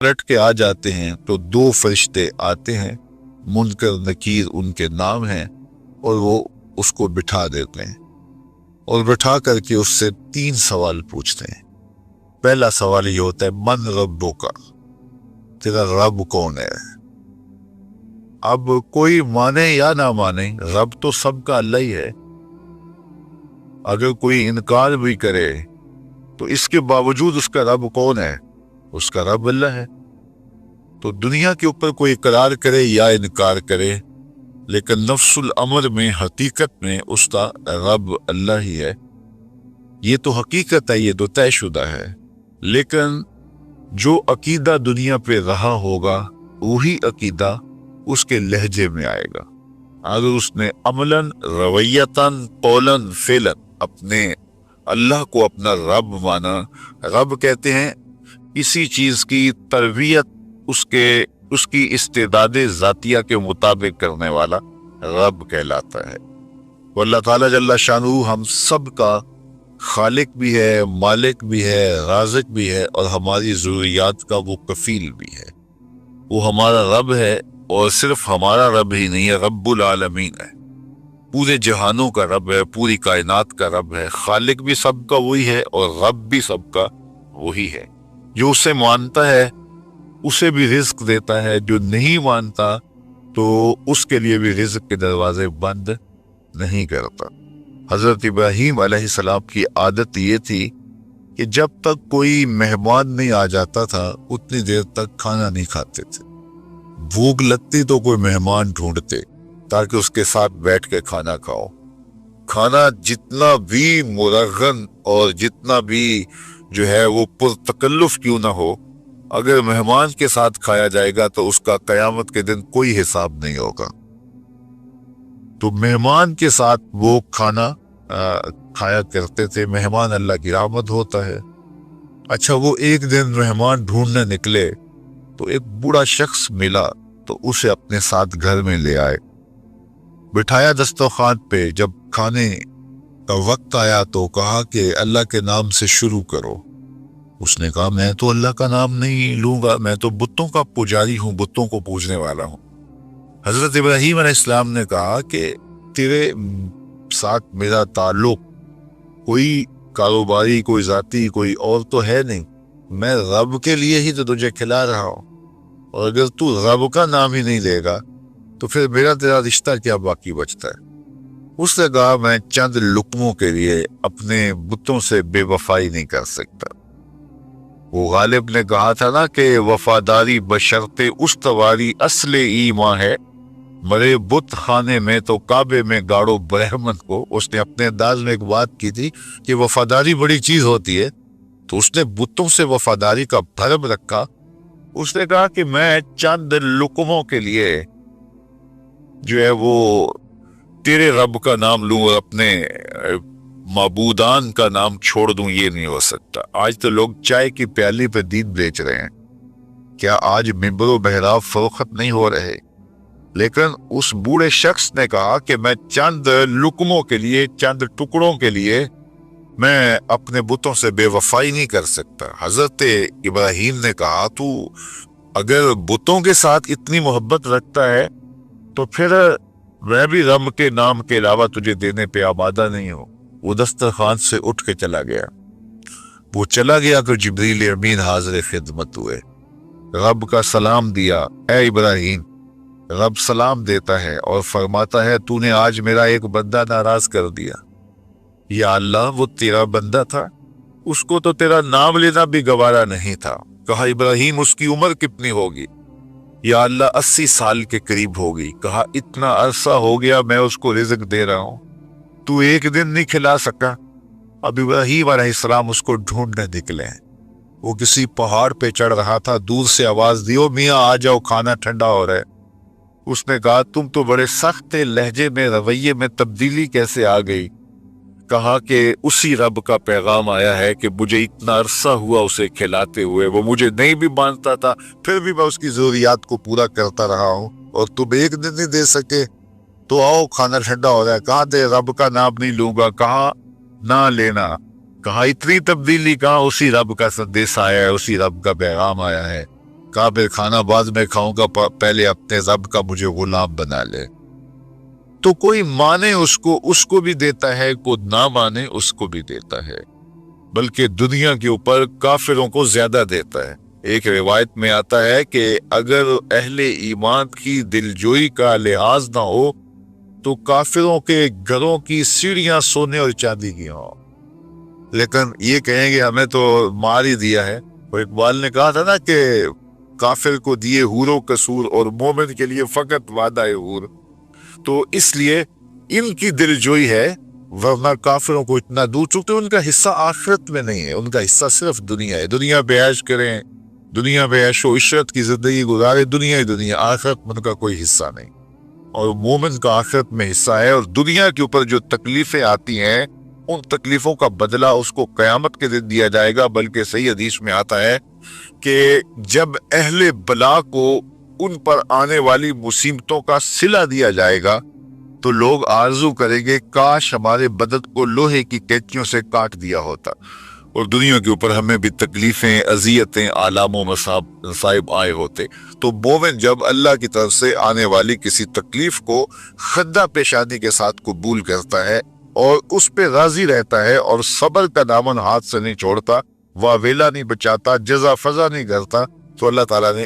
پلٹ کے آ جاتے ہیں تو 2 فرشتے آتے ہیں، منکر نکیر ان کے نام ہیں، اور وہ اس کو بٹھا دیتے ہیں اور بٹھا کر کے اس سے 3 سوال پوچھتے ہیں۔ پہلا سوال یہ ہوتا ہے من ربک، تیرا رب کون ہے؟ اب کوئی مانے یا نہ مانے، رب تو سب کا اللہ ہی ہے۔ اگر کوئی انکار بھی کرے تو اس کے باوجود اس کا رب کون ہے؟ اس کا رب اللہ ہے۔ تو دنیا کے اوپر کوئی اقرار کرے یا انکار کرے، لیکن نفس الامر میں، حقیقت میں اس کا رب اللہ ہی ہے۔ یہ تو حقیقت ہے، یہ تو طے شدہ ہے۔ لیکن جو عقیدہ دنیا پہ رہا ہوگا وہی عقیدہ اس کے لہجے میں آئے گا۔ اگر اس نے عملاً، رویتاً، قولاً، فعلاً اپنے اللہ کو اپنا رب مانا، رب کہتے ہیں کسی چیز کی تربیت اس کی استعداد ذاتیہ کے مطابق کرنے والا رب کہلاتا ہے۔ وہ اللہ تعالیٰ جل شانہ ہم سب کا خالق بھی ہے، مالک بھی ہے، رازق بھی ہے، اور ہماری ضروریات کا وہ کفیل بھی ہے۔ وہ ہمارا رب ہے، اور صرف ہمارا رب ہی نہیں ہے، رب العالمین ہے، پورے جہانوں کا رب ہے، پوری کائنات کا رب ہے۔ خالق بھی سب کا وہی ہے اور رب بھی سب کا وہی ہے۔ جو اسے مانتا ہے اسے بھی رزق دیتا ہے، جو نہیں مانتا تو اس کے لیے بھی رزق کے دروازے بند نہیں کرتا۔ حضرت ابراہیم علیہ السلام کی عادت یہ تھی کہ جب تک کوئی مہمان نہیں آ جاتا تھا اتنی دیر تک کھانا نہیں کھاتے تھے۔ بھوک لگتی تو کوئی مہمان ڈھونڈتے تاکہ اس کے ساتھ بیٹھ کے کھانا کھاؤ۔ کھانا جتنا بھی مرغن اور جتنا بھی جو ہے وہ پرتکلف کیوں نہ ہو، اگر مہمان کے ساتھ کھایا جائے گا تو اس کا قیامت کے دن کوئی حساب نہیں ہوگا۔ تو مہمان کے ساتھ وہ کھانا کھایا کرتے تھے۔ مہمان اللہ کی رحمت ہوتا ہے۔ اچھا، وہ ایک دن مہمان ڈھونڈنے نکلے تو ایک بوڑھا شخص ملا تو اسے اپنے ساتھ گھر میں لے آئے، بٹھایا دسترخوان پہ۔ جب کھانے کا وقت آیا تو کہا کہ اللہ کے نام سے شروع کرو۔ اس نے کہا میں تو اللہ کا نام نہیں لوں گا، میں تو بتوں کا پجاری ہوں، بتوں کو پوجنے والا ہوں۔ حضرت ابراہیم علیہ السلام نے کہا کہ تیرے ساتھ میرا تعلق کوئی کاروباری، کوئی ذاتی، کوئی اور تو ہے نہیں، میں رب کے لیے ہی تو تجھے کھلا رہا ہوں، اور اگر تو رب کا نام ہی نہیں لے گا تو پھر میرا تیرا رشتہ کیا باقی بچتا ہے؟ اس نے کہا میں چند لقموں کے لیے اپنے بتوں سے بے وفائی نہیں کر سکتا۔ وہ غالب نے کہا تھا نا کہ وفاداری بشرط استواری اصل ایمان ہے، مرے بت خانے میں تو کعبے میں گاڑو برہمن کو۔ اس نے اپنے انداز میں ایک بات کی تھی کہ وفاداری بڑی چیز ہوتی ہے، تو اس نے بتوں سے وفاداری کا بھرم رکھا۔ اس نے کہا کہ میں چند لقموں کے لیے جو ہے وہ تیرے رب کا نام لوں اور اپنے معبودان کا نام چھوڑ دوں، یہ نہیں ہو سکتا۔ آج تو لوگ چائے کی پیالی پہ دین بیچ رہے ہیں، کیا آج ممبر و محراب فروخت نہیں ہو رہے؟ لیکن اس بوڑھے شخص نے کہا کہ میں چند لقموں کے لیے، چند ٹکڑوں کے لیے میں اپنے بتوں سے بے وفائی نہیں کر سکتا۔ حضرت ابراہیم نے کہا تو اگر بتوں کے ساتھ اتنی محبت رکھتا ہے تو پھر میں بھی رب کے نام کے علاوہ تجھے دینے پہ آمادہ نہیں ہوں۔ وہ دسترخوان سے اٹھ کے چلا گیا۔ وہ چلا گیا کہ جبریل امین حاضر خدمت ہوئے، رب کا سلام دیا۔ اے ابراہیم، رب سلام دیتا ہے اور فرماتا ہے تو نے آج میرا ایک بندہ ناراض کر دیا۔ یا اللہ، وہ تیرا بندہ تھا، اس کو تو تیرا نام لینا بھی گوارا نہیں تھا۔ کہا ابراہیم اس کی عمر کتنی ہوگی؟ یا اللہ 80 سال کے قریب ہوگی۔ کہا اتنا عرصہ ہو گیا میں اس کو رزق دے رہا ہوں، تو ایک دن نہیں کھلا سکا؟ اب ابراہیم علیہ السلام اس کو ڈھونڈنے نکلے ہیں۔ وہ کسی پہاڑ پہ چڑھ رہا تھا، دور سے آواز دی، او میاں آ جاؤ، کھانا ٹھنڈا ہو رہا ہے۔ اس نے کہا تم تو بڑے سخت لہجے میں، رویے میں تبدیلی کیسے آ گئی؟ کہا کہ اسی رب کا پیغام آیا ہے کہ مجھے اتنا عرصہ ہوا اسے کھلاتے ہوئے، وہ مجھے نہیں بھی مانتا تھا، پھر بھی میں اس کی ضروریات کو پورا کرتا رہا ہوں، اور تم ایک دن نہیں دے سکے؟ تو آؤ کھانا ٹھنڈا ہو رہا ہے۔ کہاں دے رب کا نام نہیں لوں گا، کہاں نہ لینا، کہاں اتنی تبدیلی، کہاں اسی رب کا سندیش آیا ہے، اسی رب کا پیغام آیا ہے۔ کافر کھانا بعد میں کھاؤں گا، پہلے اپنے رب کا مجھے غلام بنا لے۔ تو کوئی مانے اس کو بھی دیتا ہے، کوئی نہ مانے اس کو بھی دیتا ہے، بلکہ دنیا کے اوپر کافروں کو زیادہ دیتا ہے۔ ایک روایت میں آتا ہے کہ اگر اہل ایمان کی دلجوئی کا لحاظ نہ ہو تو کافروں کے گھروں کی سیڑھیاں سونے اور چاندی کی ہوں، لیکن یہ کہیں گے ہمیں تو مار ہی دیا ہے۔ اور اقبال نے کہا تھا نا کہ کافر کو دیے حور و قصور اور مومن کے لیے فقط وعدہ حور۔ تو اس لیے ان کی دلجوئی ہے، ورنہ کافروں کو اتنا دور، چونکہ ان کا حصہ آخرت میں نہیں ہے، ان کا حصہ صرف دنیا ہے۔ دنیا پہ عیش کریں، دنیا پہ عیش و عشرت کی زندگی گزارے، دنیا ہی دنیا، آخرت میں ان کا کوئی حصہ نہیں۔ اور مومن کا آخرت میں حصہ ہے، اور دنیا کے اوپر جو تکلیفیں آتی ہیں ان تکلیفوں کا بدلہ اس کو قیامت کے دن دیا جائے گا۔ بلکہ صحیح حدیث میں آتا ہے کہ جب اہل بلا کو ان پر آنے والی مصیبتوں کا صلہ دیا جائے گا تو لوگ آرزو کریں گے کاش ہمارے بدن کو لوہے کی کینچیوں سے کاٹ دیا ہوتا، اور دنیا کے اوپر ہمیں بھی تکلیفیں، اذیتیں، آلام و مصائب آئے ہوتے۔ تو مومن جب اللہ کی طرف سے آنے والی کسی تکلیف کو خندہ پیشانی کے ساتھ قبول کرتا ہے اور اس پہ راضی رہتا ہے اور صبر کا دامن ہاتھ سے نہیں چھوڑتا، واویلا نہیں بچاتا، جزا فضا نہیں کرتا، تو اللہ تعالیٰ نے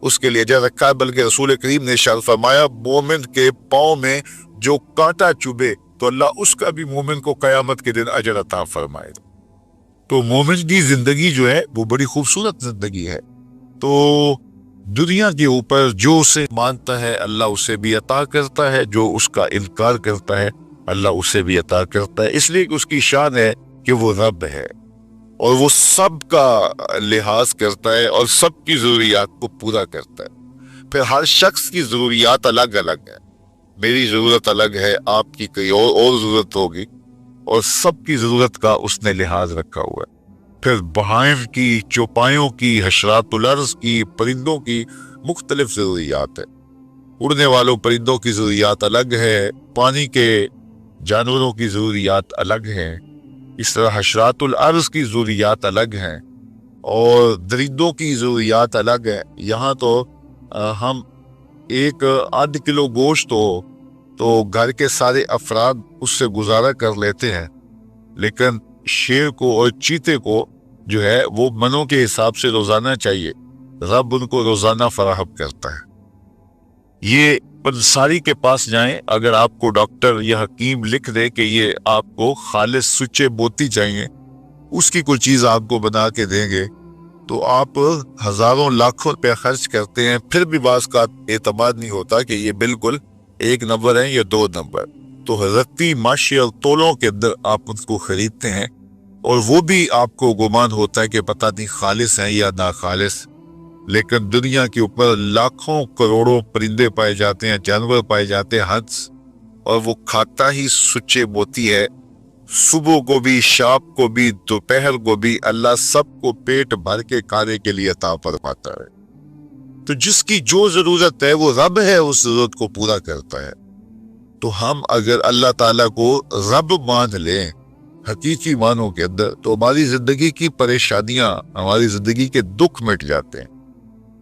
اس کے لیے اجر رکھا ہے۔ بلکہ رسول کریم نے ارشاد فرمایا مومن کے پاؤں میں جو کانٹا چبھے تو اللہ اس کا بھی مومن کو قیامت کے دن اجر عطا فرمائے۔ تو مومن کی زندگی جو ہے وہ بڑی خوبصورت زندگی ہے۔ تو دنیا کے اوپر جو اسے مانتا ہے اللہ اسے بھی عطا کرتا ہے، جو اس کا انکار کرتا ہے اللہ اسے بھی عطا کرتا ہے، اس لیے کہ اس کی شان ہے کہ وہ رب ہے اور وہ سب کا لحاظ کرتا ہے اور سب کی ضروریات کو پورا کرتا ہے۔ پھر ہر شخص کی ضروریات الگ الگ ہے، میری ضرورت الگ ہے، آپ کی کوئی اور ضرورت ہوگی، اور سب کی ضرورت کا اس نے لحاظ رکھا ہوا ہے۔ پھر بہائم کی، چوپایوں کی، حشرات الارض کی، پرندوں کی مختلف ضروریات ہے۔ اڑنے والوں پرندوں کی ضروریات الگ ہے، پانی کے جانوروں کی ضروریات الگ ہیں، اس طرح حشرات الارض کی ضروریات الگ ہیں، اور درندوں کی ضروریات الگ ہیں۔ یہاں تو ہم ایک آدھ کلو گوشت ہو تو گھر کے سارے افراد اس سے گزارا کر لیتے ہیں، لیکن شیر کو اور چیتے کو جو ہے وہ منوں کے حساب سے روزانہ چاہیے، رب ان کو روزانہ فراہم کرتا ہے۔ یہ پنساری کے پاس جائیں، اگر آپ کو ڈاکٹر یا حکیم لکھ دے کہ یہ آپ کو خالص سچے موتی چاہیے، اس کی کوئی چیز آپ کو بنا کے دیں گے تو آپ ہزاروں لاکھوں روپے خرچ کرتے ہیں، پھر بھی بعض کا اعتماد نہیں ہوتا کہ یہ بالکل 1 نمبر ہے یا 2 نمبر۔ تو رتی ماشی اور تولوں کے اندر آپ ان کو خریدتے ہیں، اور وہ بھی آپ کو گمان ہوتا ہے کہ پتہ نہیں خالص ہیں یا ناخالص، لیکن دنیا کے اوپر لاکھوں کروڑوں پرندے پائے جاتے ہیں، جانور پائے جاتے ہیں، ہنس، اور وہ کھاتا ہی سچے موتی ہے۔ صبح کو بھی، شام کو بھی، دوپہر کو بھی اللہ سب کو پیٹ بھر کے کھانے کے لیے عطا فرماتا ہے۔ تو جس کی جو ضرورت ہے وہ رب ہے، اس ضرورت کو پورا کرتا ہے۔ تو ہم اگر اللہ تعالیٰ کو رب مان لیں حقیقی معنوں کے اندر، تو ہماری زندگی کی پریشانیاں، ہماری زندگی کے دکھ مٹ جاتے ہیں۔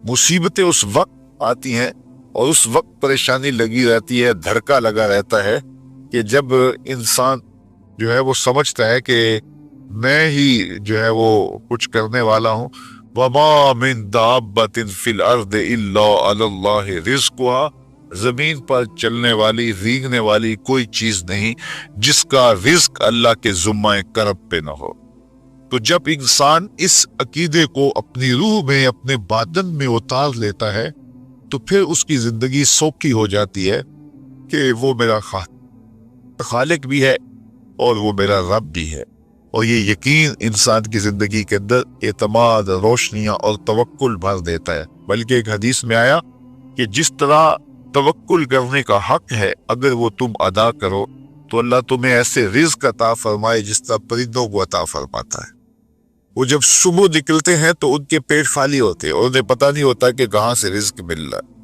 مصیبتیں اس وقت آتی ہیں اور اس وقت پریشانی لگی رہتی ہے، دھڑکا لگا رہتا ہے کہ جب انسان جو ہے وہ سمجھتا ہے کہ میں ہی جو ہے وہ کچھ کرنے والا ہوں۔ وَمَا مِن دَابَّةٍ فِي الْأَرْضِ إِلَّا عَلَى اللَّهِ رِزْقُهَا، زمین پر چلنے والی، رینگنے والی کوئی چیز نہیں جس کا رزق اللہ کے ذمہ کرب پہ نہ ہو۔ تو جب انسان اس عقیدے کو اپنی روح میں، اپنے باطن میں اتار لیتا ہے تو پھر اس کی زندگی سوکھی ہو جاتی ہے کہ وہ میرا خالق بھی ہے اور وہ میرا رب بھی ہے۔ اور یہ یقین انسان کی زندگی کے اندر اعتماد، روشنیاں اور توکل بھر دیتا ہے۔ بلکہ ایک حدیث میں آیا کہ جس طرح توکل کرنے کا حق ہے اگر وہ تم ادا کرو تو اللہ تمہیں ایسے رزق عطا فرمائے جس طرح پرندوں کو عطا فرماتا ہے۔ وہ جب صبح نکلتے ہیں تو ان کے پیٹ خالی ہوتے ہیں اور انہیں پتہ نہیں ہوتا کہ کہاں سے رزق مل رہا ہے،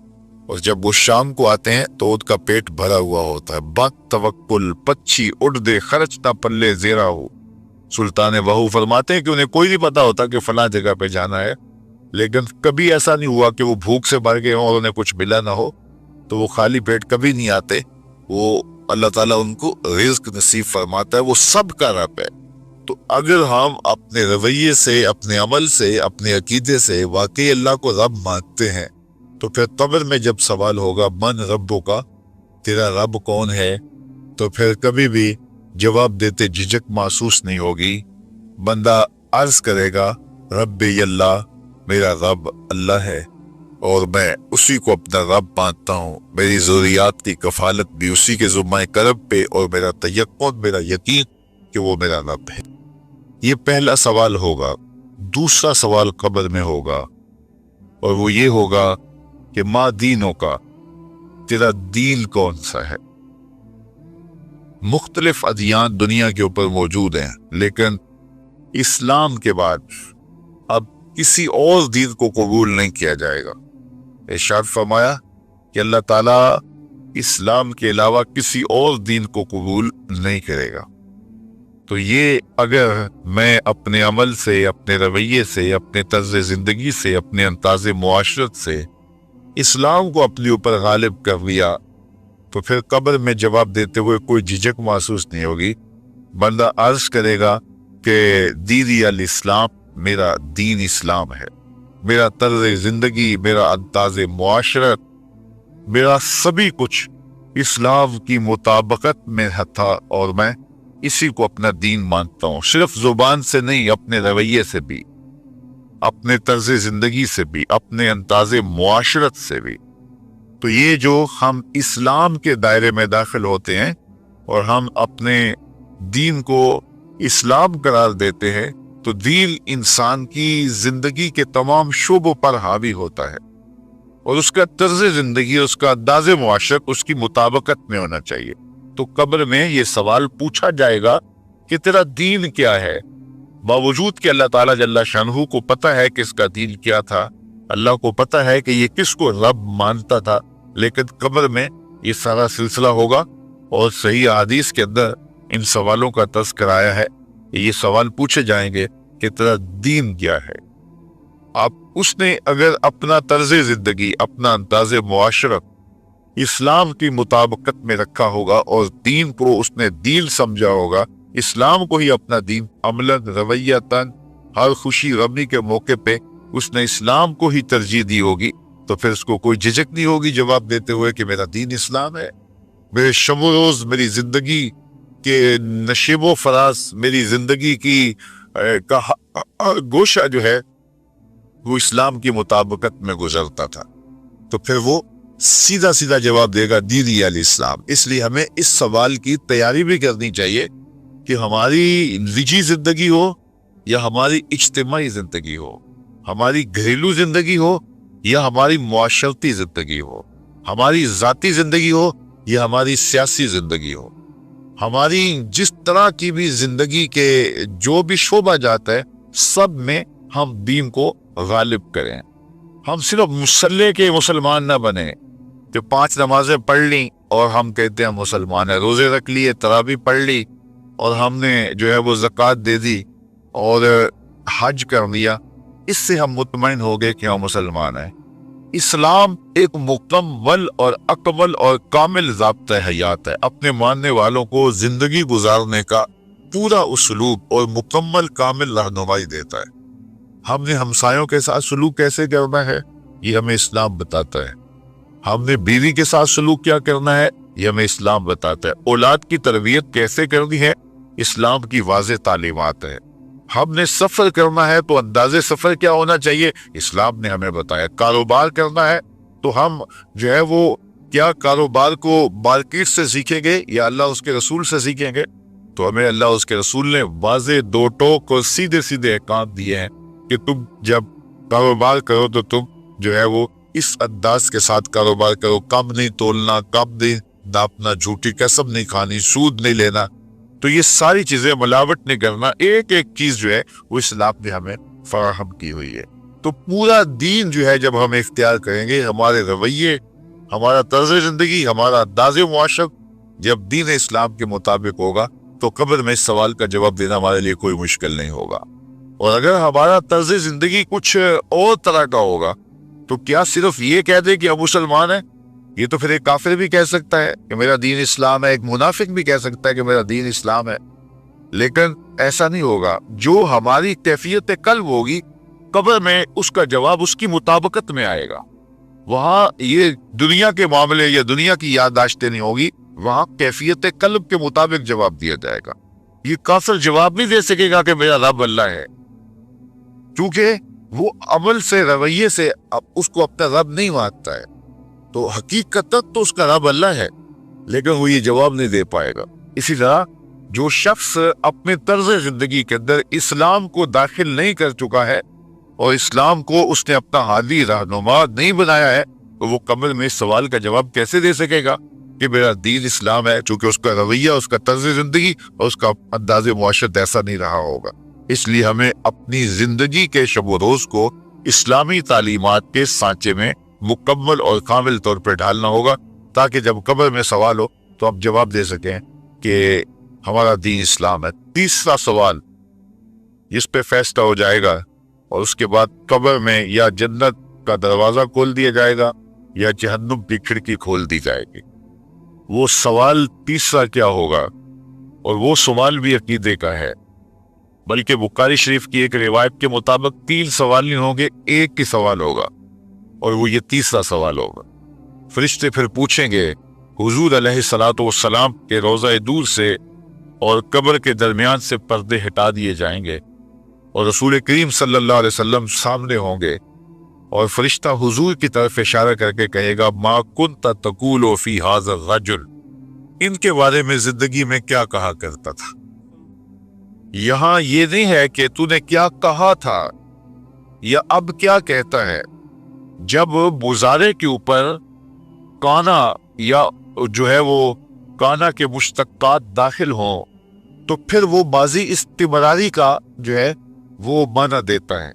اور جب وہ شام کو آتے ہیں تو ان کا پیٹ بھرا ہوا ہوتا ہے۔ بات توکل، پچھی اڑ دے خرچ نہ پلے زیرا ہو۔ سلطان بہو فرماتے ہیں کہ انہیں کوئی نہیں پتا ہوتا کہ فلاں جگہ پہ جانا ہے، لیکن کبھی ایسا نہیں ہوا کہ وہ بھوک سے مر گئے ہوں اور انہیں کچھ ملا نہ ہو، تو وہ خالی پیٹ کبھی نہیں آتے. وہ اللہ تعالیٰ ان کو رزق نصیب فرماتا ہے، وہ سب کا رب ہے. تو اگر ہم اپنے رویے سے، اپنے عمل سے، اپنے عقیدے سے واقعی اللہ کو رب مانتے ہیں، تو پھر قبر میں جب سوال ہوگا من ربوں کا، تیرا رب کون ہے، تو پھر کبھی بھی جواب دیتے جھجک محسوس نہیں ہوگی. بندہ عرض کرے گا ربی اللہ، میرا رب اللہ ہے اور میں اسی کو اپنا رب مانتا ہوں. میری ضروریات کی کفالت بھی اسی کے ذمہ کرب پہ، اور میرا تیقن، میرا یقین کہ وہ میرا رب ہے. یہ پہلا سوال ہوگا. دوسرا سوال قبر میں ہوگا، اور وہ یہ ہوگا کہ ما دینوں کا، تیرا دین کون سا ہے. مختلف ادیان دنیا کے اوپر موجود ہیں، لیکن اسلام کے بعد اب کسی اور دین کو قبول نہیں کیا جائے گا. ارشاد فرمایا کہ اللہ تعالیٰ اسلام کے علاوہ کسی اور دین کو قبول نہیں کرے گا. تو یہ اگر میں اپنے عمل سے، اپنے رویے سے، اپنے طرز زندگی سے، اپنے انداز معاشرت سے اسلام کو اپنے اوپر غالب کر لیا، تو پھر قبر میں جواب دیتے ہوئے کوئی جھجک محسوس نہیں ہوگی. بندہ عرض کرے گا کہ دینی الاسلام، میرا دین اسلام ہے. میرا طرز زندگی، میرا انداز معاشرت، میرا سبھی کچھ اسلام کی مطابقت میں تھا، اور میں اسی کو اپنا دین مانتا ہوں. صرف زبان سے نہیں، اپنے رویے سے بھی، اپنے طرز زندگی سے بھی، اپنے انداز معاشرت سے بھی. تو یہ جو ہم اسلام کے دائرے میں داخل ہوتے ہیں اور ہم اپنے دین کو اسلام قرار دیتے ہیں، تو دین انسان کی زندگی کے تمام شعبوں پر حاوی ہوتا ہے، اور اس کا طرز زندگی، اس کا انداز معاشرت اس کی مطابقت میں ہونا چاہیے. تو قبر میں یہ سوال پوچھا جائے گا کہ تیرا دین کیا ہے، باوجود کہ اللہ تعالیٰ جل شانہ کو پتہ ہے کہ اس کا دین کیا تھا، اللہ کو پتہ ہے کہ یہ کس کو رب مانتا تھا. لیکن قبر میں یہ سارا سلسلہ ہوگا، اور صحیح حدیث کے اندر ان سوالوں کا تذکرہ آیا ہے. یہ سوال پوچھے جائیں گے کہ تیرا دین کیا ہے. اب اس نے اگر اپنا طرز زندگی، اپنا انداز معاشرت اسلام کی مطابقت میں رکھا ہوگا، اور دین کو اس نے دین سمجھا ہوگا، اسلام کو ہی اپنا دین، عملاً، رویتاً، ہر خوشی غمی کے موقع پہ اس نے اسلام کو ہی ترجیح دی ہوگی، تو پھر اس کو کوئی جھجک نہیں ہوگی جواب دیتے ہوئے کہ میرا دین اسلام ہے. میرے شب و روز، میری زندگی کے نشیب و فراز، میری زندگی کی گوشہ جو ہے وہ اسلام کی مطابقت میں گزرتا تھا. تو پھر وہ سیدھا سیدھا جواب دے گا دینی الاسلام. اس لیے ہمیں اس سوال کی تیاری بھی کرنی چاہیے کہ ہماری نجی زندگی ہو یا ہماری اجتماعی زندگی ہو، ہماری گھریلو زندگی ہو یا ہماری معاشرتی زندگی ہو، ہماری ذاتی زندگی ہو یا ہماری سیاسی زندگی ہو، ہماری جس طرح کی بھی زندگی کے جو بھی شعبہ جاتا ہے، سب میں ہم دین کو غالب کریں. ہم صرف مسلح کے مسلمان نہ بنیں کہ 5 نمازیں پڑھ لیں اور ہم کہتے ہیں مسلمان ہیں، روزے رکھ لیے، تراویح پڑھ لی، اور ہم نے جو ہے وہ زکوٰۃ دے دی اور حج کر لیا، اس سے ہم مطمئن ہو گئے کہ ہم مسلمان ہیں. اسلام ایک مکمل اور اکمل اور کامل ضابطہ حیات ہے. اپنے ماننے والوں کو زندگی گزارنے کا پورا اسلوب اور مکمل کامل رہنمائی دیتا ہے. ہم نے ہمسایوں کے ساتھ سلوک کیسے کرنا ہے، یہ ہمیں اسلام بتاتا ہے. ہم نے بیوی کے ساتھ سلوک کیا کرنا ہے، یہ ہمیں اسلام بتاتا ہے. اولاد کی تربیت کیسے کرنی ہے، اسلام کی واضح تعلیمات ہے. ہم نے سفر کرنا ہے تو انداز سفر کیا ہونا چاہیے، اسلام نے ہمیں بتایا. کاروبار کرنا ہے تو ہم جو ہے وہ کیا کاروبار کو مارکیٹ سے سیکھیں گے یا اللہ اس کے رسول سے سیکھیں گے، تو ہمیں اللہ اس کے رسول نے واضح 2 ٹوک اور سیدھے سیدھے احکام دیے ہیں کہ تم جب کاروبار کرو تو تم جو ہے وہ اس انداز کے ساتھ کاروبار کرو، کم نہیں تولنا، کم نہیں ناپنا، جھوٹی قسم نہیں کھانی، سود نہیں لینا. تو یہ ساری چیزیں ملاوٹ نہیں کرنا، ایک ایک چیز جو ہے وہ اسلام نے ہمیں فراہم کی ہوئی ہے. تو پورا دین جو ہے جب ہم اختیار کریں گے، ہمارے رویے، ہمارا طرز زندگی، ہمارا انداز معاشرت جب دین اسلام کے مطابق ہوگا، تو قبر میں اس سوال کا جواب دینا ہمارے لیے کوئی مشکل نہیں ہوگا. اور اگر ہمارا طرز زندگی کچھ اور طرح کا ہوگا تو کیا صرف یہ کہہ دے کہ ہم مسلمان ہیں؟ یہ تو پھر ایک کافر بھی کہہ سکتا ہے کہ میرا دین اسلام ہے، ایک منافق بھی کہہ سکتا ہے کہ میرا دین اسلام ہے، لیکن ایسا نہیں ہوگا۔ جو ہماری کیفیت قلب ہوگی قبر میں اس کا جواب اس کی مطابقت میں آئے گا۔ وہاں یہ دنیا کے معاملے یا دنیا کی یادداشتیں نہیں ہوگی، وہاں کیفیت قلب کے مطابق جواب دیا جائے گا۔ یہ کافر جواب نہیں دے سکے گا کہ میرا رب اللہ ہے، کیونکہ وہ عمل سے، رویے سے اس کو اپنا رب نہیں مانتا ہے، تو حقیقت تو اس کا رب اللہ ہے، لیکن وہ یہ جواب نہیں دے پائے گا۔ اسی طرح جو شخص اپنے طرز زندگی کے اندر اسلام کو داخل نہیں کر چکا ہے اور اسلام کو اس نے اپنا ہادی رہنما نہیں بنایا ہے، تو وہ قبر میں اس سوال کا جواب کیسے دے سکے گا کہ میرا دین اسلام ہے، چونکہ اس کا رویہ، اس کا طرز زندگی اور اس کا انداز معاشرت ایسا نہیں رہا ہوگا۔ اس لیے ہمیں اپنی زندگی کے شب و روز کو اسلامی تعلیمات کے سانچے میں مکمل اور کامل طور پر ڈھالنا ہوگا، تاکہ جب قبر میں سوال ہو تو آپ جواب دے سکیں کہ ہمارا دین اسلام ہے۔ تیسرا سوال جس پہ فیصلہ ہو جائے گا، اور اس کے بعد قبر میں یا جنت کا دروازہ کھول دیا جائے گا یا جہنم کی کھڑکی کھول دی جائے گی۔ وہ سوال تیسرا کیا ہوگا؟ اور وہ سوال بھی عقیدے کا ہے، بلکہ بخاری شریف کی ایک روایت کے مطابق 3 سوال نہیں ہوں گے، ایک ہی سوال ہوگا، اور وہ یہ تیسرا سوال ہوگا۔ فرشتے پھر پوچھیں گے، حضور علیہ الصلوۃ والسلام کے روضہ دور سے اور قبر کے درمیان سے پردے ہٹا دیے جائیں گے، اور رسول کریم صلی اللہ علیہ وسلم سامنے ہوں گے، اور فرشتہ حضور کی طرف اشارہ کر کے کہے گا، ما کنت تقول فی ھذا الرجل، ان کے بارے میں زندگی میں کیا کہا کرتا تھا۔ یہاں یہ نہیں ہے کہ تو نے کیا کہا تھا یا اب کیا کہتا ہے۔ جب مزارے کے اوپر کانا یا جو ہے وہ کانا کے مشتقات داخل ہوں تو پھر وہ ماضی استمراری کا جو ہے وہ معنی دیتا ہے۔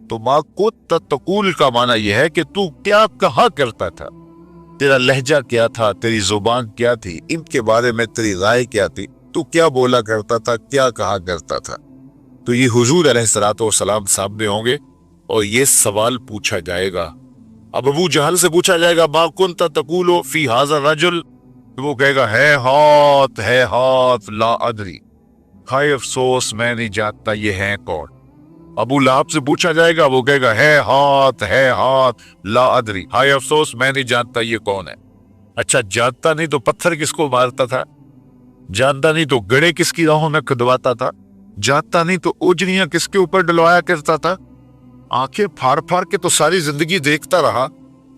تو ما کنت تقول کا معنی یہ ہے کہ تو کیا کہا کرتا تھا، تیرا لہجہ کیا تھا، تیری زبان کیا تھی، ان کے بارے میں تیری رائے کیا تھی، تو کیا بولا کرتا تھا، کیا کہا کرتا تھا۔ تو یہ حضور علیہ الصلوۃ والسلام سامنے ہوں گے اور یہ سوال پوچھا جائے گا۔ اب ابو جہل سے پوچھا جائے گا، ما کنت تقول فی ھذا الرجل، وہ کہے گا، ہے ہاتھ لا ادری، ہائے افسوس میں نہیں جانتا یہ ہے کون۔ ابو لہب سے پوچھا جائے گا، وہ کہے گا، ہے ہاتھ لا ادری، ہائے افسوس میں نہیں جانتا یہ کون ہے۔ اچھا، جانتا نہیں تو پتھر کس کو مارتا تھا، جانتا نہیں تو گڑے کس کی راہوں میں کھدواتا تھا، جانتا نہیں تو اوجریاں کس کے اوپر ڈلوایا کرتا تھا۔ آنکھیں پھاڑ پھاڑ کے تو ساری زندگی دیکھتا رہا،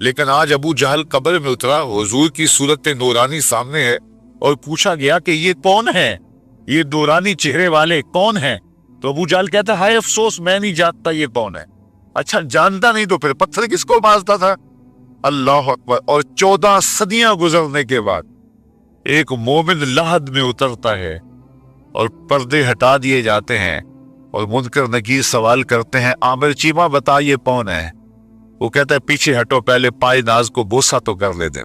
لیکن آج ابو جہل قبر میں اترا، حضور کی صورت نورانی سامنے ہے، اور پوچھا گیا کہ یہ کون ہے، یہ نورانی چہرے والے کون ہیں؟ تو ابو جہل کہتا ہے، ہائے افسوس میں نہیں جانتا یہ کون ہے۔ اچھا، جانتا نہیں تو پھر پتھر کس کو مارتا تھا؟ اللہ اکبر۔ اور 14 صدیاں گزرنے کے بعد ایک مومن لحد میں اترتا ہے اور پردے ہٹا دیے جاتے ہیں، اور منکر نکیر سوال کرتے ہیں، عامر چیمہ بتا یہ کون ہے؟ وہ کہتا ہے، پیچھے ہٹو، پہلے پائے ناز کو بوسہ تو کر لے دیں،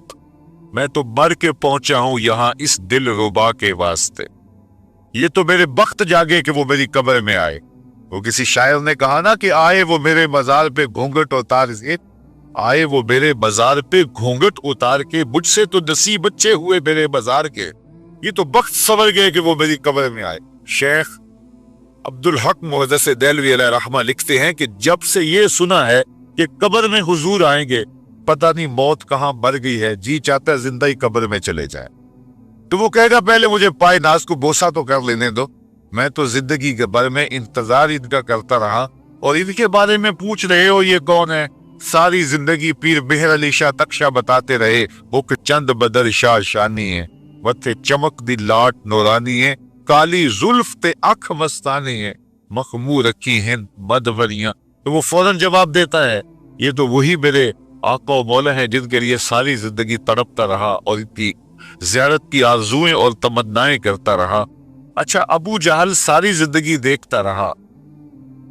میں تو مر کے پہنچا ہوں یہاں اس دل ربا کے واسطے، یہ تو میرے بخت جاگے کہ وہ میری قبر میں آئے۔ وہ کسی شاعر نے کہا نا کہ آئے وہ میرے مزار پہ گھونگھٹ اتار کے، آئے وہ میرے مزار پہ گھونگھٹ اتار کے، مجھ سے تو نصیب بچے ہوئے میرے مزار کے، یہ تو بخت سنور گئے کہ وہ میری قبر میں آئے۔ شیخ عبدالحق محدث دہلوی علیہ رحمہ لکھتے ہیں کہ جب سے یہ سنا ہے کہ قبر میں حضور آئیں گے، پتہ نہیں موت کہاں مر گئی ہے، جی چاہتا ہے زندہ ہی قبر میں چلے جائیں۔ تو وہ کہے گا، پہلے مجھے پائے ناز کو بوسہ تو کر لینے دو، میں تو زندگی کے بارے میں انتظار ان کا کرتا رہا، اور ان کے بارے میں پوچھ رہے ہو یہ کون ہے؟ ساری زندگی پیر بہر علی شاہ تکشا بتاتے رہے، وہ کہ چند بدر شاہ شانی ہے، متھے چمک دی لاٹ نورانی ہے، کالی زلف تے اکھ مستانی ہے، مخمور رکھی ہیں مدوریاں۔ تو وہ فوراً جواب دیتا ہے، یہ تو وہی میرے آقا و مولا ہیں جن کے لیے ساری زندگی تڑپتا رہا اور ان کی زیارت کی آرزوئیں اور تمنائیں کرتا رہا۔ اچھا، ابو جہل ساری زندگی دیکھتا رہا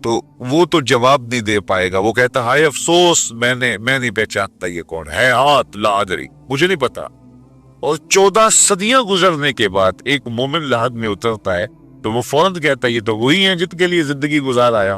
تو وہ تو جواب نہیں دے پائے گا، وہ کہتا، ہائے افسوس میں نہیں پہچانتا یہ کون ہے، ہاتھ لا ادری، مجھے نہیں پتا۔ اور 14 صدیاں گزرنے کے بعد ایک مومن لحد میں اترتا ہے تو وہ فوراً کہتا ہے، یہ تو وہی ہیں جن کے لیے زندگی گزار آیا،